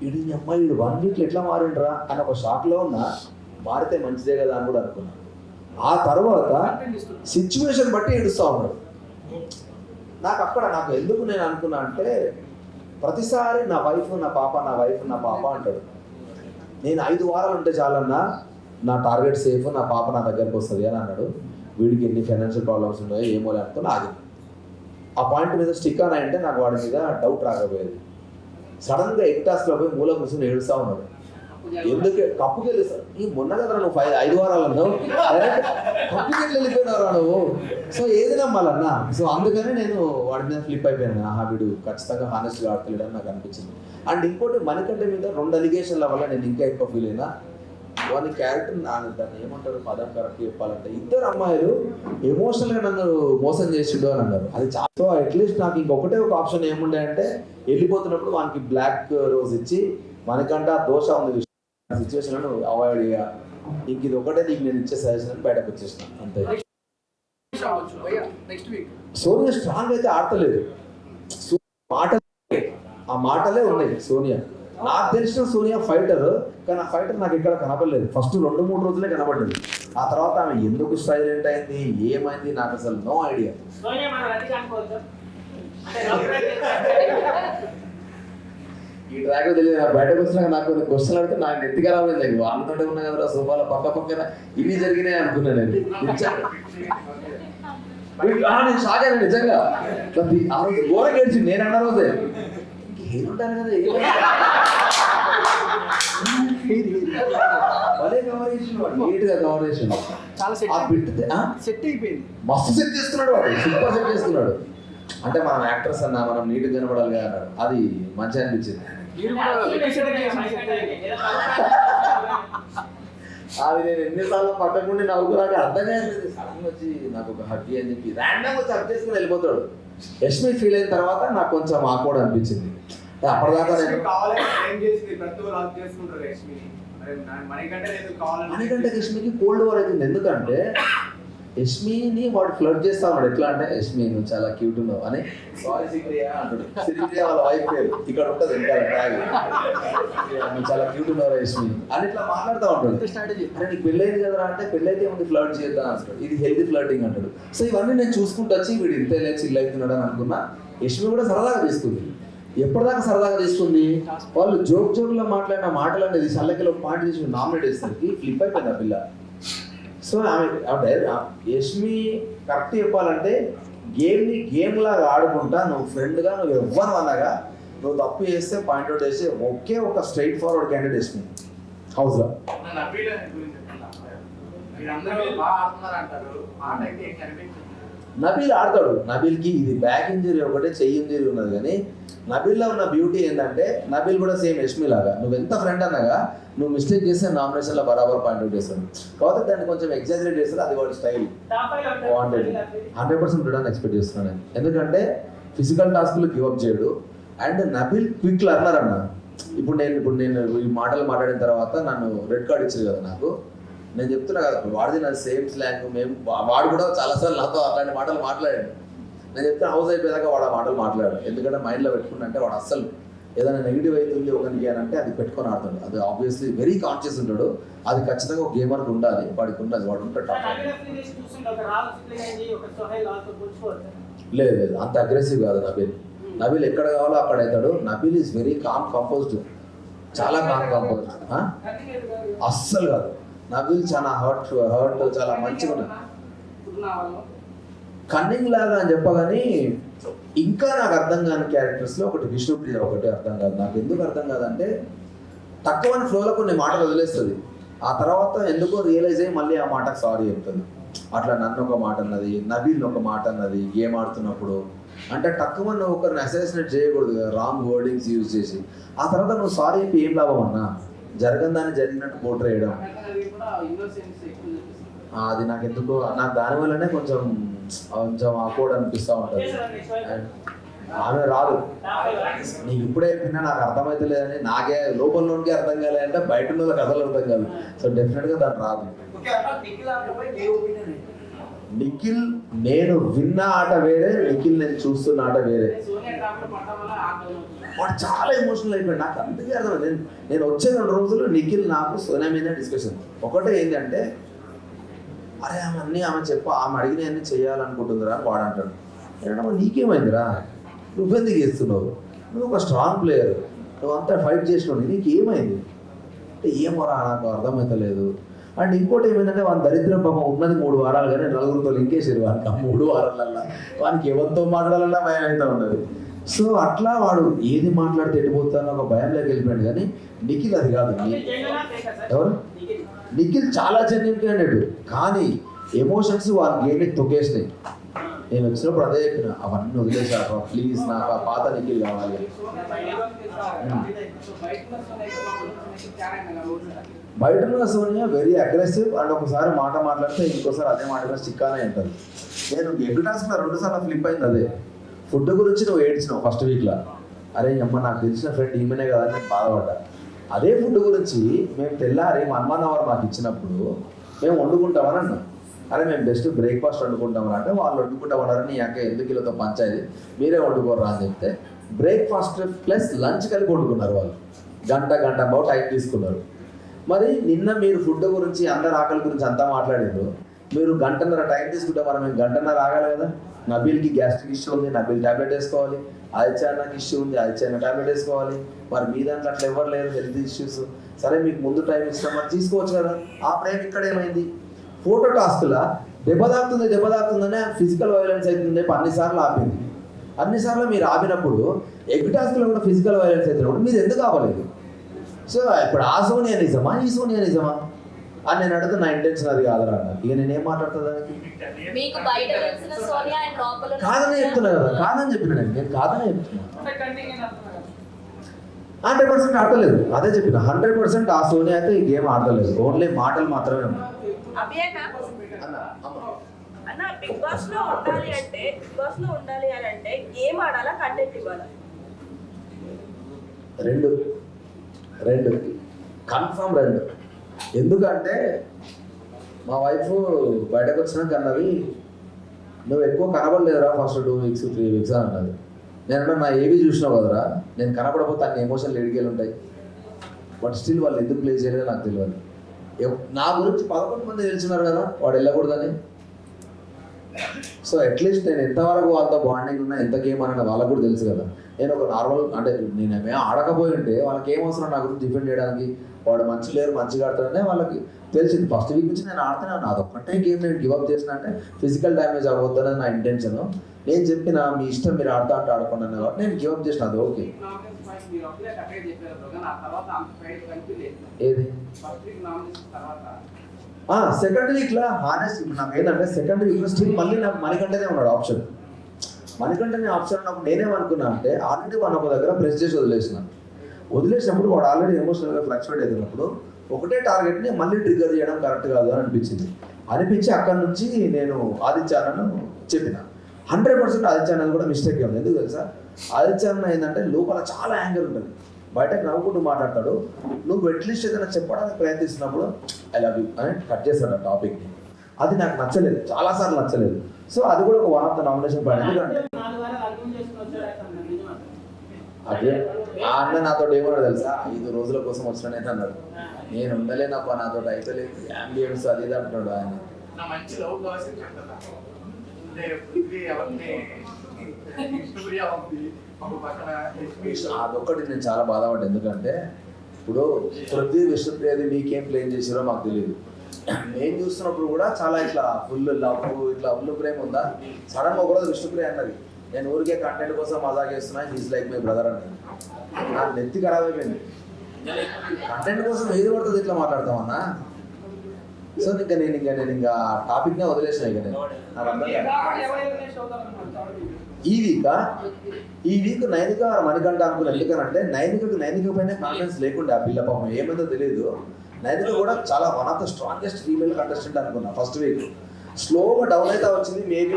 ఇది అమ్మాయి 1 వీక్లో ఎట్లా మారిండ్రా అని ఒక షాక్లో ఉన్నా. మారితే మంచిదే కదా అని కూడా అనుకున్నాను. ఆ తర్వాత సిచ్యువేషన్ బట్టి ఏడుస్తూ ఉన్నాడు. నాకు ఎందుకు నేను అనుకున్నా అంటే ప్రతిసారి నా వైఫ్ నా పాప అంటాడు. నేను 5 వారాలు ఉంటే చాలన్నా నా టార్గెట్ సేఫ్, నా పాప నా దగ్గరకు వస్తుంది అని అన్నాడు. వీడికి ఎన్ని ఫైనాన్షియల్ ప్రాబ్లమ్స్ ఉన్నాయో ఏమో లేకపోతే ఆగింది. ఆ పాయింట్ మీద స్టిక్ అని అంటే నాకు వాడి మీద డౌట్ రాకపోయేది. సడన్గా ఎక్టాస్లో పోయి మూల కూర్చొని ఏడుస్తూ ఉన్నాడు. ఎందుకు కప్పుకి వెళ్ళి సార్ ఈ మొన్న కదా నువ్వు 5 వారాలు అన్నావు, కప్పుకి వెళ్ళిపోయినారా నువ్వు. సో ఏది నమ్మాలన్నా. సో అందుకని నేను వాడి మీద ఫ్లిప్ అయిపోయాను. ఆహా వీడు ఖచ్చితంగా హానెస్ట్గా ఆడతలేడని నాకు అనిపించింది. అండ్ ఇంకోటి మణికంఠ మీద 2 అలిగేషన్ల వల్ల నేను ఇంకా ఎక్కువ ఫీల్ అయినా. వాని క్యారెక్టర్ దాన్ని ఏమంటారు పదం కరెక్ట్ చెప్పాలంటే, ఇద్దరు అమ్మాయిలు ఎమోషనల్గా నన్ను మోసం చేసిండు అని అన్నారు. అది చాలా. సో అట్లీస్ట్ నాకు ఇంకొకటే ఒక ఆప్షన్ ఏముండే అంటే వెళ్ళిపోతున్నప్పుడు వానికి బ్లాక్ రోజ్ ఇచ్చి మనకంటే ఆ దోష ఉంది సిచ్యువేషన్ అవాయిడ్ చేయ, ఇంక ఇది ఒకటే నీకు నేను ఇచ్చే సజెషన్ అని బయటకు వచ్చేసిన అంతే. సోనియా స్ట్రాంగ్ అయితే ఆడతలేదు, ఆ మాటలే ఉన్నాయి సోనియా. నాకు తెలిసిన సోనియా ఫైటర్, కానీ ఆ ఫైటర్ నాకు ఎక్కడ కనపడలేదు. ఫస్ట్ 2-3 రోజులే కనపడ్డది. ఆ తర్వాత ఆమె ఎందుకు సైలెంట్ అయింది ఏమైంది నాకు అసలు నో ఐడియా. ఈ ట్రాక్ తెలియదు. బయటకు వచ్చినాక నాకు కొన్ని క్వశ్చన్లు అడిగితే నాకు నెత్తిగా రాలేదు. వాళ్ళతోటే ఉన్నా కదా సోఫాలో పక్కన ఇన్ని జరిగినాయి అనుకున్నాను నేను. నేను షాక్ అయినా నిజంగా. ఆ రోజు ఘోర గడిచి నేను అన్న రోజే ఏముంటాను కదా భలే కవర్ చేసిన, నీట్గా కవర్ చేసిన. సెట్ అయిపోయింది, మస్తు సెట్ చేసుకున్నాడు వాడు, సూపర్ సెట్ చేసుకున్నాడు. అంటే మనం యాక్టర్స్ అన్నా మనం నీట్గా కనబడాలి అన్నాడు. అది మంచిగా అనిపించింది. అది నేను ఎన్నిసార్లు పక్కకుండి నవ్వుకున్నాక అర్థం కాదు. సడన్ వచ్చి నాకు ఒక హగ్గి అని చెప్పి ర్యాండమ్ వచ్చి హగ్ చేసుకుని వెళ్ళిపోతాడు. యష్మి ఫీల్ అయిన తర్వాత నాకు కొంచెం ఆక్వర్డ్ అనిపించింది. అప్పటిదాకా నేను మణికంఠ యష్మికి కోల్డ్ వార్ అవుతుంది. ఎందుకంటే యష్మిని వాడు ఫ్లర్ట్ చేస్తా ఉన్నాడు. ఎట్లా అంటే యష్మి నువ్వు చాలా క్యూట్ ఉన్నావు అని, సారీ శ్రీప్రియ అంటాడు. శ్రీప్రియ వాళ్ళ వైఫ్ పేరు ఇక్కడ ఉంటుంది ఇంకా ట్యాగ్, నువ్వు చాలా క్యూట్ ఉన్నావు యష్మి అని ఇట్లా మాట్లాడుతూ ఉంటాడు. అరే నీకు పెళ్ళైంది కదరా అంటే పెళ్ళైతే ఏముంది ఫ్లర్ట్ చేద్దాం అంటాడు. ఇది హెల్తీ ఫ్లర్టింగ్ అంటాడు. సో ఇవన్నీ నేను చూసుకుంటూ వచ్చి వీడు ఇంత చిల్ అవుతున్నాడు అని అనుకున్నా. యష్మి కూడా సరదాగా తీసుకుంది. ఎప్పటిదాకా సరదాగా తీసుకుంది, వాళ్ళు జోక్లో మాట్లాడిన మాటలు అనేది సల్లకిలో పాయింట్ తీసుకుని నామినేట్ చేసేసరికి ఫ్లిప్ అయిపోయింది ఆ పిల్ల. సో ఆమె యష్మి కరెక్ట్ చెప్పాలంటే గేమ్ని గేమ్ లాగా ఆడుకుంటా, నువ్వు ఫ్రెండ్గా నువ్వు ఎవ్వరు అనగా నువ్వు తప్పు చేస్తే పాయింట్ అవుట్ చేసి ఒకే ఒక స్ట్రైట్ ఫార్వర్డ్ క్యాండిడేట్ యష్మి హౌస్లో. నబీల్ ఆడతాడు. నబీల్కి ఇది బ్యాక్ ఇంజరీ ఒకటే చెయ్యి ఇంజరీ ఉన్నది. కానీ నబీల్లో ఉన్న బ్యూటీ ఏంటంటే నబీల్ కూడా సేమ్ యష్మి లాగా నువ్వు ఎంత ఫ్రెండ్ అన్నగా నువ్వు మిస్టేక్ చేస్తే నామినేషన్లో బరాబర్ పాయింట్ అవుట్ చేస్తాడు. కాబట్టి దాన్ని కొంచెం ఎగ్జాజరేట్ చేస్తారు. అది వాడి స్టైల్. బాగుంటుంది. 100% రిటర్న్ ఎక్స్పెక్ట్ చేస్తున్నాను నేను. ఎందుకంటే ఫిజికల్ టాస్క్లు గివప్ చేయడు. అండ్ నబీల్ క్విక్ లర్నర్ అన్న. ఇప్పుడు నేను ఈ మాటలు మాట్లాడిన తర్వాత నన్ను రెడ్ కార్డ్ ఇచ్చారు కదా నాకు. నేను చెప్తున్నా కదా వాడిది నా సేమ్ స్లాంగ్. వాడు కూడా చాలాసార్లు నాతో అలాంటి మాటలు మాట్లాడాడు. నేను చెప్తే హౌస్ అయిపోయాక వాడు ఆ మాటలు మాట్లాడాడు. ఎందుకంటే మైండ్లో పెట్టుకుంటే వాడు అస్సలు ఏదైనా నెగిటివ్ అవుతుంది ఒకరికి అని అంటే అది పెట్టుకొని ఆడుతాడు. అది ఆబ్వియస్లీ వెరీ కాన్షియస్ ఉంటాడు. అది ఖచ్చితంగా ఒక గేమర్కి ఉండాలి. వాడికి ఉన్నది, వాడు ఉంటాడు. లేదు అంత అగ్రెసివ్ కాదు నబీల్. నబీల్ ఎక్కడ కావాలో అక్కడ అవుతాడు. Nabeel is very calm composed, చాలా కామ్ కంపోజ్డ్. అస్సలు కాదు. నబీల్ చాలా హర్ట్ చాలా మంచిగా ఉన్నది. కన్నింగ్ లాగా అని చెప్పగాని ఇంకా నాకు అర్థం కాని క్యారెక్టర్స్లో ఒకటి విష్ణుప్రియ ఒకటి అర్థం కాదు. నాకు ఎందుకు అర్థం కాదంటే తక్కువ ఫ్లోలో కొన్ని మాటలు వదిలేస్తుంది. ఆ తర్వాత ఎందుకో రియలైజ్ అయ్యి మళ్ళీ ఆ మాటకు సారీ చెప్తుంది. అట్లా నన్ను ఒక మాట అన్నది, నబీల్ ఒక మాట అన్నది గేమ్ ఆడుతున్నప్పుడు. అంటే తక్కువ నువ్వు ఒకరిని అసైసినేట్ చేయకూడదు కదా, రాంగ్ వర్డింగ్స్ యూజ్ చేసి. ఆ తర్వాత నువ్వు సారీ చెప్పి ఏం లాభం అన్నా, జరగని దాన్ని జరిగినట్టు పోర్ట్రే చేయడం. అది నాకు ఎందుకో నాకు దానివల్లనే కొంచెం ఆకోడ్ అనిపిస్తూ ఉంటుంది. ఆమె రాదు. నీకు ఇప్పుడే విన్నా నాకు అర్థమైతే లేదని నాకే లోపలలోనికి అర్థం కాలేదంటే బయట ఉన్న కథలు అర్థం కాదు. సో డెఫినెట్గా దాన్ని రాదు. నిఖిల్ నేను విన్న ఆట వేరే, నిఖిల్ నేను చూస్తున్న ఆట వేరే. వాడు చాలా ఎమోషనల్ అయిపోయాడు. నాకు అందుకే అర్థమైంది. నేను వచ్చే 2 రోజులు నిఖిల్ నాకు సోనియా మీద డిస్కషన్. ఒకటే ఏంటంటే అరే ఆమె అడిగిన అన్నీ చేయాలనుకుంటుందిరా అని వాడు అంటాడు. ఏంటమ్మా నీకేమైందిరా, నువ్వెందుకు చేస్తున్నావు, నువ్వు ఒక స్ట్రాంగ్ ప్లేయర్, నువ్వు అంతా ఫైట్ చేసినావు, నీకు ఏమైంది అంటే ఏమోరా నాకు అర్థమవుతలేదు. అండ్ ఇంకోటి ఏమైందంటే వాని దరిద్రం పాపం ఉన్నది 3 వారాలు కానీ నలుగురితో లింకేసారు వానికి ఆ 3 వారాలల్లో వానికి ఎవరితో మాట్లాడాలన్నా భయం అయితే ఉన్నది. సో అట్లా వాడు ఏది మాట్లాడితే ఎడిపోతానో ఒక భయంలోకి వెళ్ళిపోయాడు. కానీ నిఖిల్ అది కాదు. ఎవరు? నిఖిల్ చాలా జెన్యున్ క్యాండిడేట్, కానీ ఎమోషన్స్ వాళ్ళ గేమ్ని తొక్కేసినాయి. నేను వచ్చినప్పుడు అదే చెప్పిన, అవన్నీ వదిలేసారు ప్లీజ్, నాకు ఆ పాత నిఖిల్ కావాలి. బయట ఉన్న సోనియా వెరీ అగ్రెసివ్ అండ్ ఒకసారి మాట మాట్లాడితే ఇంకోసారి అదే మాట మీద చిక్కానే ఉంటుంది. నేను ఎగ్ టాస్క్లో 2 సార్లు ఫ్లిప్ అయింది అదే. ఫుడ్ గురించి నువ్వు ఏడ్చినావు ఫస్ట్ వీక్లో, అరే అమ్మ నాకు తెలిసిన ఫ్రెండ్ ఈమెనే కదా అని నేను బాధపడ్డా. అదే ఫుడ్ గురించి మేము తెల్లారి 1 అవర్ మాకు ఇచ్చినప్పుడు మేము వండుకుంటామని అన్నాం. అరే మేము బెస్ట్ బ్రేక్ఫాస్ట్ వండుకుంటామని అంటే వాళ్ళు వండుకుంటామన్నారు. నీ అక్క ఎందుకు కిలోతో పంచాయతీ, మీరే వండుకోర్రా అని చెప్తే బ్రేక్ఫాస్ట్ ప్లస్ లంచ్ కలిపి వండుకున్నారు వాళ్ళు. గంట బాబు టైం తీసుకున్నారు. మరి నిన్న మీరు ఫుడ్ గురించి అందరి ఆకలి గురించి అంతా మాట్లాడారు, మీరు 1.5 గంట టైం తీసుకుంటే మరి మేము 1.5 గంట ఆగాలి కదా. నబీల్కి గ్యాస్ట్రిక్ ఇష్యూ ఉంది, నబీల్ ట్యాబ్లెట్ వేసుకోవాలి. ఆదిత్యన్నకి ఇష్యూ ఉంది, ఆదిత్యన్న ట్యాబ్లెట్ వేసుకోవాలి. మరి మీ దాంట్లో అట్లా ఎవరు లేరు హెల్త్ ఇష్యూస్. సరే మీకు ముందు టైం ఇస్తాం మరి తీసుకోవచ్చు కదా. ఆ ప్రేమ ఇక్కడ ఏమైంది? ఫోటో టాస్క్లా దెబ్బ తాకుతుందనే ఫిజికల్ వైలెన్స్ అవుతుంది అన్నిసార్లు ఆపింది. అన్నిసార్లు మీరు ఆపినప్పుడు ఎగ్ టాస్క్లో కూడా ఫిజికల్ వైలెన్స్ అవుతున్నప్పుడు మీరు ఎందుకు ఆపలేదు? సో ఇప్పుడు ఆ సోనియా నిజమా, ఈ సోనియా నిజమా అని నేను అడిగితే నా ఇంటెన్షన్ అది కాదురా అన్నారు. ఇక నేనేం మాట్లాడుతుంది దానికి? మీకు బయట తెలిసిన సోనియా అండ్ లోపల కాదని చెప్తున్నా కదా, కాదని చెప్పిన నేను కాదని చెప్తున్నా. 100% ఆడలేదు, అదే చెప్పిన 100% ఆ సోనియా అయితే ఈ గేమ్ ఆడలేదు, ఓన్లీ మాటలు మాత్రమే ఉన్నాయి. అన్న బిగ్ బాస్ లో ఉండాలి అంటే గేమ్ ఆడాలా, కంటెంట్ ఇవ్వాలా? రెండు కన్ఫర్మ్ 2. ఎందుకంటే మా వైఫ్ బయటకు వచ్చినాక అన్నది, నువ్వు ఎక్కువ కనబడలేదురా ఫస్ట్ 2 వీక్స్ 3 వీక్స్ అని అన్నది. నేను నా ఏవి చూసినావు కదరా, నేను కనపడకపోతే అన్ని ఎమోషన్లు ఎడిగేలు ఉంటాయి. బట్ స్టిల్ వాళ్ళు ఎందుకు ప్లే చేయలేదో నాకు తెలియదు. నా గురించి 11 మంది తెలిసినారు కదా వాడు వెళ్ళకూడదని. సో అట్లీస్ట్ నేను ఎంతవరకు వాళ్ళతో బాండింగ్ ఉన్నా, ఎంత గేమ్ అన్న వాళ్ళకు కూడా తెలుసు కదా. నేను ఒక నార్మల్ అంటే నేనేమే ఆడకపోయి ఉంటే వాళ్ళకి ఏం అవసరం నా గురించి డిఫెండ్ చేయడానికి. వాడు మంచి లేరు మంచిగా ఆడుతాడనే వాళ్ళకి తెలిసింది. ఫస్ట్ వీక్ నుంచి నేను ఆడుతున్నాను, అదొక్కటే గేమ్ నేను గివప్ చేసిన అంటే ఫిజికల్ డ్యామేజ్ అవ్వద్దనేది నా ఇంటెన్షన్. నేను చెప్పిన మీ ఇష్టం మీరు ఆడుతా అంటే ఆడుకున్నాను కాబట్టి నేను గివప్ చేసిన, అది ఓకే. ఏది సెకండ్ వీక్లో హానెస్ట్ నాకు ఏంటంటే సెకండ్ వీక్లో స్టిల్ మళ్ళీ నాకు మణికంటనే ఉన్నాడు ఆప్షన్. మణికంటనే ఆప్షన్ ఉన్నప్పుడు నేనేమనుకున్నా అంటే ఆల్రెడీ మన ఒక దగ్గర ప్రెస్ చేసి వదిలేసినప్పుడు వాడు ఆల్రెడీ ఎమోషనల్గా ఫ్లక్చువేట్ అవుతున్నప్పుడు ఒకటే టార్గెట్ని మళ్ళీ ట్రిగ్గర్ చేయడం కరెక్ట్ కాదు అని అనిపించి అక్కడి నుంచి నేను ఆదిత్యాలను చెప్పిన 100% ఆదిత్యాన్ని కూడా మిస్టేక్ ఉంది. ఎందుకు తెలుసా, ఆదిత్యాన్ని ఏంటంటే లోపల చాలా యాంగర్ ఉంటుంది, బయటకు నవ్వుకుంటూ మాట్లాడతాడు. నువ్వు అట్లీస్ట్ ఏదైనా చెప్పడానికి ప్రయత్నిస్తున్నప్పుడు ఐ లవ్ యూ అని కట్ చేస్తాడు ఆ టాపిక్ని. అది నాకు నచ్చలేదు, చాలాసార్లు నచ్చలేదు. సో అది కూడా ఒక 1 ఆఫ్ ద నామినేషన్ పాయింట్. ఎందుకంటే అదే ఆ అన్న నాతో ఏమన్నాడు తెలుసా, 5 రోజుల కోసం వచ్చినానైతే అన్నాడు. నేను ఉండలేనప్ప, నాతో అయిపోలేదు, అంబియన్స్ అది ఇది అంటున్నాడు ఆయన. అదొక్కటి నేను చాలా బాధపడ్డా. ఎందుకంటే ఇప్పుడు పృథ్వీ విష్ణుప్రియది మీకేం ప్లేన్ చేసారో మాకు తెలియదు. నేను చూస్తున్నప్పుడు కూడా చాలా ఇట్లా ఫుల్ లవ్, ఇట్లా ఫుల్ ప్రేమ ఉందా. సడన్గా ఒకరోజు విష్ణుప్రియ అన్నది, నేను ఊరికే కంటెంట్ కోసం మజా చేస్తున్నా, హీస్ లైక్ మై బ్రదర్ అన్నది. నాకు నెత్తి ఖరాబ్ అయిపోయింది. కంటెంట్ కోసం ఏది పడుతుంది ఇట్లా మాట్లాడతామన్నా. సో నేను ఇంకా టాపిక్నే వదిలేసిన. ఇక నేను నాకు అర్థం ఈ వీక్ నైనిక మణికంఠ అనుకున్నాను. ఎందుకనంటే నైనిక పైన కాన్ఫిడెన్స్ లేకుండా ఆ పిల్ల పాపం ఏమైందో తెలియదు. నైనిక కూడా చాలా 1 of the strongest female contestant అనుకున్నా. ఫస్ట్ వీక్ స్లోగా డౌన్ అయితే వచ్చింది. మేబీ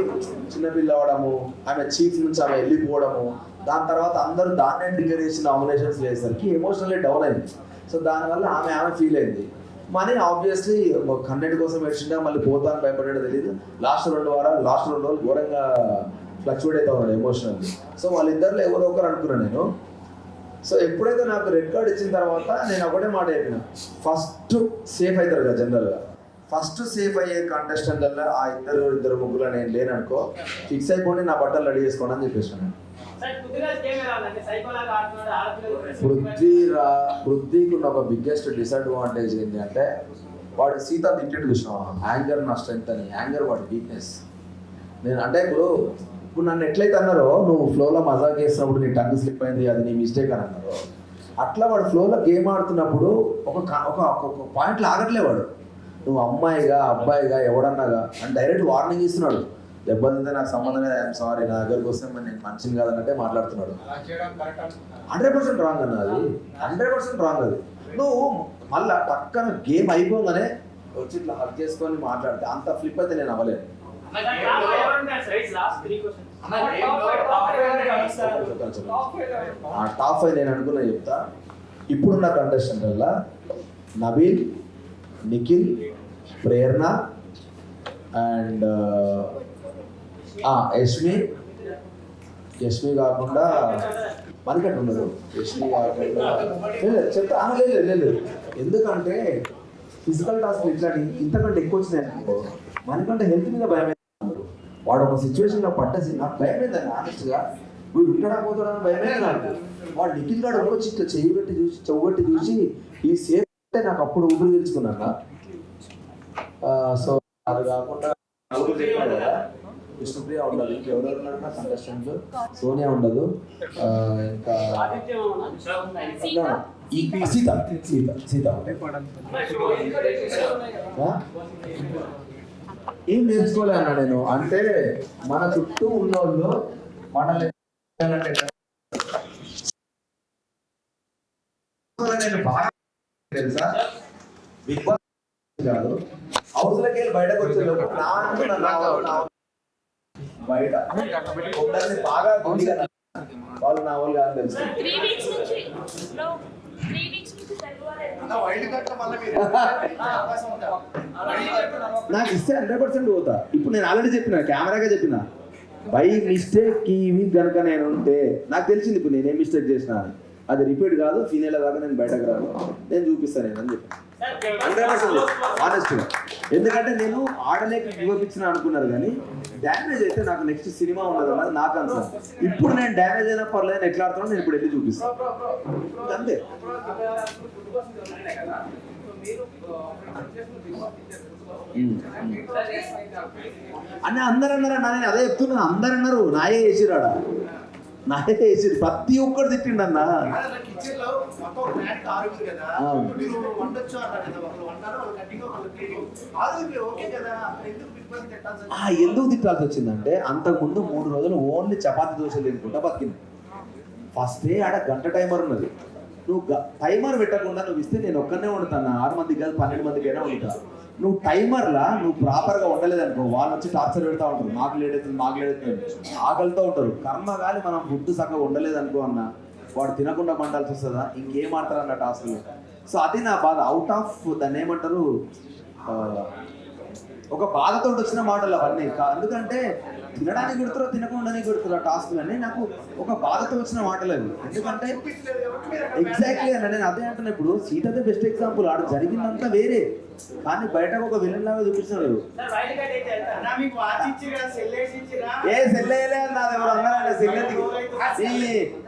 చిన్నపిల్ల అవడము, ఆమె చీఫ్ నుంచి ఆమె వెళ్ళిపోవడము, దాని తర్వాత అందరూ దాన్నే ట్రిగర్ చేసి నామినేషన్స్ వేసరికి ఎమోషనల్లీ డౌన్ అయింది. సో దానివల్ల ఆమె ఫీల్ అయింది. మనీ ఆబ్వియస్లీ కంటెంట్ కోసం వచ్చిందా, మళ్ళీ పోతాను భయపడేది తెలియదు. లాస్ట్ 2 రోజులు ఘోరంగా ఫ్లక్చువేట్ అవుతా ఉన్నాడు ఎమోషనల్లీ. సో వాళ్ళిద్దరిలో ఎవరో ఒకరు అనుకున్నాను నేను. సో ఎప్పుడైతే నాకు రెడ్ కార్డ్ ఇచ్చిన తర్వాత నేను ఒకటే మాట చెప్పిన, ఫస్ట్ సేఫ్ అవుతారు కదా జనరల్గా. ఫస్ట్ సేఫ్ అయ్యే కాంటెస్టెంట్ వల్ల ఆ ఇద్దరు ముగ్గురు నేను లేననుకో, ఫిక్స్ అయిపోండి, నా బట్టలు రెడీ చేసుకోండి అని చెప్పేసాను. పృథ్వీకి ఉన్న ఒక బిగ్గెస్ట్ డిసడ్వాంటేజ్ ఏంటి అంటే వాడు సీత తింటాడు చూసినావా, యాంగర్ నా స్ట్రెంగ్త్ అని, యాంగర్ వాడి వీక్నెస్. నేను అంటే ఇప్పుడు నన్ను ఎట్లయితే అన్నారో, నువ్వు ఫ్లోలో మజాక్ చేసినప్పుడు నీ టంగ్ స్లిప్ అయింది, అది నీ మిస్టేక్ అని అన్నారు, అట్లా వాడు ఫ్లోలో గేమ్ ఆడుతున్నప్పుడు ఒక పాయింట్లో ఆగట్లే వాడు. నువ్వు అమ్మాయిగా అబ్బాయిగా ఎవడన్నాగా అని డైరెక్ట్ వార్నింగ్ ఇస్తున్నాడు. దెబ్బతింటే నాకు సంబంధం లేదు, ఐఎమ్ సారీ, నా దగ్గరకు వస్తే నేను మనిషిని కాదన్నట్టే మాట్లాడుతున్నాడు. 100% రాంగ్ అన్న, అది 100% రాంగ్. అది నువ్వు మళ్ళా పక్కన గేమ్ అయిపోగానే వచ్చి ఇట్లా హక్ చేసుకొని మాట్లాడితే అంత ఫ్లిప్ అయితే నేను అవ్వలేను. ఆ టాప్ 5 నేను అనుకున్నా చెప్తా. ఇప్పుడున్న కంటెస్టెంట్ వల్ల నబీల్, నిఖిల్, ప్రేరణ అండ్ యష్మి కాకుండా మణికంఠ ఉండదు. యష్మి కాకుండా చెప్తా లేదు. ఎందుకంటే ఫిజికల్ టాస్క్ ఇట్లాంటి ఇంతకంటే ఎక్కువ వచ్చినాయి అనుకో, మణికంఠ హెల్త్ మీద భయం. వాడు ఒక సిచ్యువేషన్లో పట్టేసి నాకు భయం ఏందని ఆనెస్ట్గా, వీడు ఉంటాడా పోతాడని భయమే నాకు. వాడు నిఖిల్ గాడు వచ్చి ఇట్లా చెవుబెట్టి చూసి ఈ సేఫ్ అంటే నాకు అప్పుడు ఊపిరి తెలుసుకున్నాక. సో అది కాకుండా నలుగురు చెప్పాడు కదా, విష్ణుప్రియ ఉండదు, ఇంకెవరెవరు ఉన్నారు కంటెస్టెంట్, సోనియా ఉండదు, ఇంకా సీత ఏం నేర్చుకోలే అన్నా నేను. అంటే మన చుట్టూ ఉన్నోళ్ళు మనల్ని నేను బాగా తెలుసా, బిగ్ బాస్ కాదు, హౌస్ లోకి వెళ్ళి బయటకు వచ్చే బయట బాగా వాళ్ళు నా వాళ్ళు కాదు తెలుసు. నాకు ఇస్తే 100% పోతా. ఇప్పుడు నేను ఆల్రెడీ చెప్పిన, కెమెరాగా చెప్పిన, బై మిస్టేక్ ఈ వీక్ కనుక నేను ఉంటే నాకు తెలిసింది ఇప్పుడు నేనేం మిస్టేక్ చేసిన అని. అది రిపీట్ కాదు, ఫినేల్ దాకా నేను బయటకు రాను, నేను చూపిస్తాను నేను అని చెప్పి 100% ఆనెస్ట్గా. ఎందుకంటే నేను ఆడలేక గివ్ ఇచ్చిన అనుకున్నారు, కానీ డ్యామేజ్ అయితే నాకు నెక్స్ట్ సినిమా ఉండదు అన్నది నాకు అనిపిస్తుంది. ఇప్పుడు నేను డ్యామేజ్ అయినా పర్లేదు, ఎట్లా ఆడుతున్నా నేను ఇప్పుడు వెళ్ళి చూపిస్తాను అంతే. అని అందరు అన్నారు అన్న, నేను అదే చెప్తున్నా, అందరు అన్నారు నాయే వేసిరాడా, నాయే వేసి ప్రతి ఒక్కరు తిట్టిండు అన్న. ఎందుకు తిట్టాల్సి వచ్చిందంటే, అంతకుముందు 3 రోజులు ఓన్లీ చపాతీ దోశలు తినుకుంటా బతికింది. ఫస్ట్ డే ఆడ గంట టైమర్ ఉన్నది, నువ్వు టైమర్ పెట్టకుండా నువ్వు ఇస్తే నేను ఒక్కనే వండుతాను, 6 మందికి కాదు 12 మందికైనా వండుతా. నువ్వు టైమర్లా నువ్వు ప్రాపర్గా ఉండలేదనుకో, వాళ్ళు వచ్చి టార్చర్ పెడతా ఉంటారు, మాకు లేట్ అవుతుంది ఆకలితో ఉంటారు. కర్మ కానీ మనం ఫుడ్ చక్కగా ఉండలేదనుకో అన్న, వాడు తినకుండా పండాల్సి వస్తుందా, ఇంకేం ఆడతారు అన్న టాస్క్లు. సో అది నా బాధ, అవుట్ ఆఫ్ దాన్ని ఏమంటారు, ఒక బాధతో వచ్చిన మాటలు అవన్నీ. ఎందుకంటే తినడానికి కొడుతురో తినకుండానే కొడుతురో టాస్క్లు అన్నీ నాకు ఒక బాధతో వచ్చిన మాటలు అవి. ఎందుకంటే ఎగ్జాక్ట్లీ అన్న, నేను అదే అంటున్నా. ఇప్పుడు సీతదే బెస్ట్ ఎగ్జాంపుల్, ఆడ జరిగిందంతా వేరే, కానీ బయటకు ఒక విలన్ లాగా చూపిస్తున్నారు. ఏ సెల్లే నాది ఎవరు అన్నారా, సెల్లెత్తి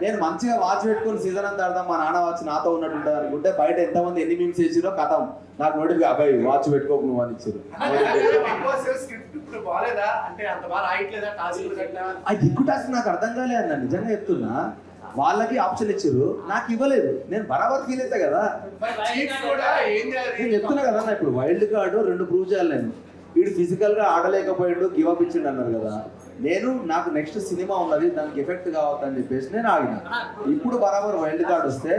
నేను మంచిగా వాచ్ పెట్టుకుని సీజన్ అంతా ఆడదాం, మా నాన్న వాచ్ నాతో ఉన్నట్టు ఉంటుంది అనుకుంటే, బయట ఎంతమంది ఎన్ని మీమ్స్ చేసిరో కథం నాకు నోటికి అబ్బాయి వాచ్ పెట్టుకోకు నువ్వు అని ఇచ్చారు. ఆ దిక్కు టాస్క్ నాకు అర్థం కాలే అన్న, నిజంగా చెప్తున్నా. వాళ్ళకి ఆప్షన్ ఇచ్చారు, నాకు ఇవ్వలేదు, నేను బరాబర్ ఫీల్ అవుతా కదా. నేను చెప్తున్నా కదా, ఇప్పుడు వైల్డ్ కార్డు 2 ప్రూవ్ చేయాలి. నేను వీడు ఫిజికల్గా ఆడలేకపోయాడు, గివ్ అప్ ఇచ్చిండు అన్నారు కదా. నాకు నెక్స్ట్ సినిమా ఉన్నది, దానికి ఎఫెక్ట్ కావద్దని చెప్పేసి నేను ఆగిన. ఇప్పుడు బరాబర్ వైల్డ్ కార్డ్ వస్తే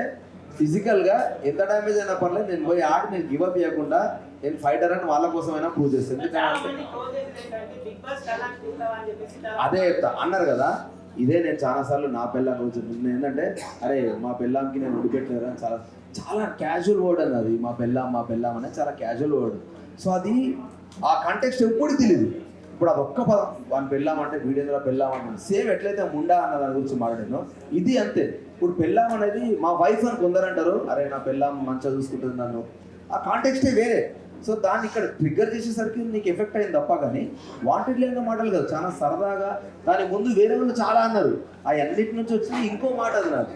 ఫిజికల్గా ఎంత డ్యామేజ్ అయినా పర్లేదు, నేను పోయి ఆడి నేను గివ్ అప్ ఇవ్వకుండా నేను ఫైటర్ అని వాళ్ళ కోసమైనా ప్రూవ్ చేస్తాను. అదే చెప్తా అన్నారు కదా, ఇదే నేను చాలాసార్లు నా పెళ్ళాం చెప్తున్నాను. ఏంటంటే అరే మా పెళ్ళాంకి నేను ఉడిపెట్టలేదు అని చాలా చాలా క్యాజువల్ వర్డ్ అని, అది మా పెళ్ళాం అనేది చాలా క్యాజువల్ వర్డ్. సో అది ఆ కంటెక్స్ట్ ఎప్పుడు తెలియదు. ఇప్పుడు అది ఒక్క పదం, వాని పెళ్ళామంటే వీడేంద్ర పెళ్ళామంటే సేమ్ ఎట్లయితే ముండా అన్న దాని గురించి మాట్లాడాను, ఇది అంతే. ఇప్పుడు పెళ్ళాం అనేది మా వైఫ్ అని కొందరు అంటారు, అరే నా పెళ్ళాం మంచిగా చూసుకుంటుంది నన్ను, ఆ కాంటెక్స్టే వేరే. సో దాన్ని ఇక్కడ ట్రిగ్గర్ చేసేసరికి నీకు ఎఫెక్ట్ అయింది తప్ప, కానీ వాంటెడ్ లేని మాటలు కదా, చాలా సరదాగా. దాని ముందు వేరే వాళ్ళు చాలా అన్నారు, ఆ అన్నిటి నుంచి వచ్చింది ఇంకో మాట అది నాకు.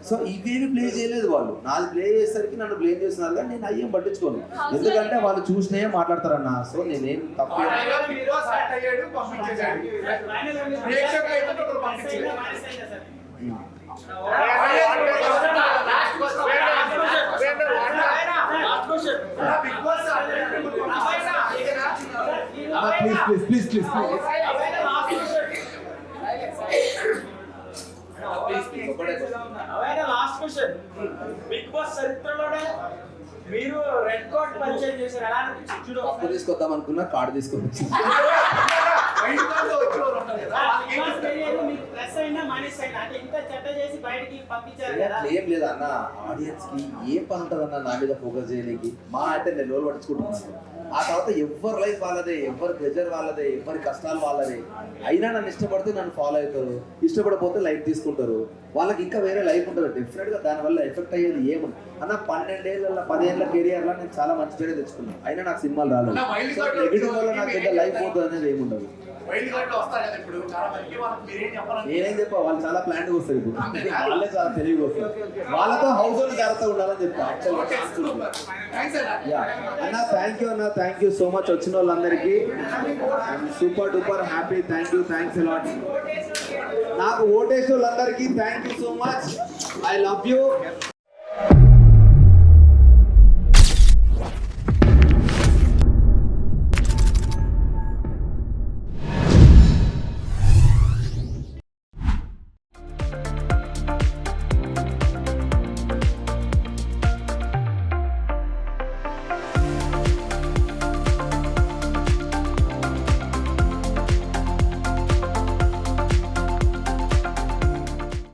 సో ఇవేమి ప్లే చేయలేదు వాళ్ళు, నాది ప్లే చేసేసరికి నన్ను బ్లేమ్ చేస్తున్నారు, కానీ నేను అయ్యేం పట్టించుకోను, ఎందుకంటే వాళ్ళు చూసినాయే మాట్లాడతారన్న. సో నేనేం తప్పు please last question, Bigg Boss చరిత్రలోనే మీరు రెడ్ కోట్ పరిచయం చేశారు, ఎలా అనిపించింది? చూడు, అప్పు తీసుకొద్దాం అనుకున్నా, కార్డు తీసుకొని మీకు ప్లస్ అయినా మైనస్ అయినా అంటే ఇంత చెడ్డ చేసి బయటికి పంపించారు కదా. ఏం లేదు అన్న, ఆడియన్స్ కి ఏం పని ఉంటుంది అన్న నా మీద ఫోకస్ చేయడానికి, మా అయితే నేను లోలు పట్టించుకుంటున్నాను. ఆ తర్వాత ఎవరి లైఫ్ వాళ్ళదే, ఎవరి ప్రెజర్ వాళ్ళదే, ఎవరి కష్టాలు వాళ్ళదే. అయినా నన్ను ఇష్టపడితే నన్ను ఫాలో అవుతారు, ఇష్టపడకపోతే లైఫ్ తీసుకుంటారు. వాళ్ళకి ఇంకా వేరే లైఫ్ ఉంటుంది డెఫినెట్గా, దానివల్ల ఎఫెక్ట్ అయ్యేది ఏముంది అన్న. 12 ఏళ్ళ 10 ఏళ్ళ కెరియర్లో నేను చాలా మంచి పేరే తెచ్చుకున్నాను, అయినా నాకు సినిమాలు రాలేదు. నెగిటివ్ వల్ల నాకు పెద్ద లైఫ్ పోతుంది అనేది ఏముండదు. నేనేం చెప్పా, వాళ్ళు చాలా ప్లాంట్గా వస్తారు ఇప్పుడు, వాళ్ళే చాలా తెలివిగా వస్తారు. వాళ్ళతో హౌస్ హోల్డ్ జాగ్రత్తగా ఉండాలని చెప్తా యాక్చువల్గా. అన్న థ్యాంక్ యూ అన్న, థ్యాంక్ యూ సో మచ్ వచ్చిన వాళ్ళందరికీ. Super duper happy, thanks a lot. నాకు ఓటేసిన వాళ్ళందరికీ thank you so much, I love you.